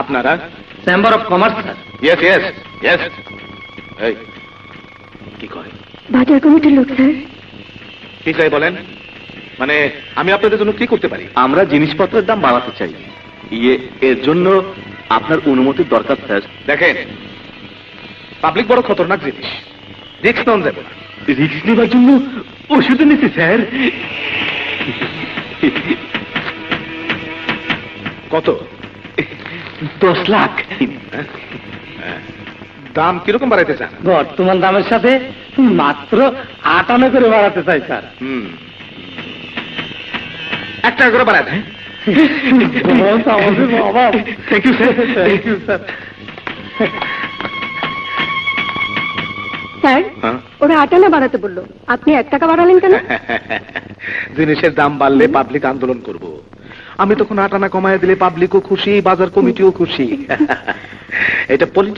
আপনারা? Chamber of commerce sir. Yes yes yes. এই কি করে? বাজার কমিটির লোক স্যার। কি চাই বলেন? মানে আমি আপনাদের জন্য কি করতে পারি? আমরা জিনিসপত্রের দাম বাড়াতে চাই, এর জন্য আপনার অনুমতির দরকার স্যার। দেখেন, পাবলিক বড় খতরনাক জিনিস, রিস্ক নেওয়া যাবে না। রিস্ক নেবার জন্য ওষুধ নিতে স্যার। কত? 10 লাখ। দাম কিরকম বাড়াইতে চান? বর্তমান দামের সাথে মাত্র 58 করে বাড়াতে চাই স্যার। 1 টাকা করে বাড়ায় দেয়। Thank you sir. Thank you sir. Sir, ওরা 58 বাড়াতে বললো, আপনি 1 টাকা বাড়ালেন কেন? জিনিসের দাম বাড়লে পাবলিক আন্দোলন করব, আমি তখন 8 আনা কমায় দিলে পাবলিকও খুশি, বাজার কমিটিও খুশি। এটা পলিটিক্স।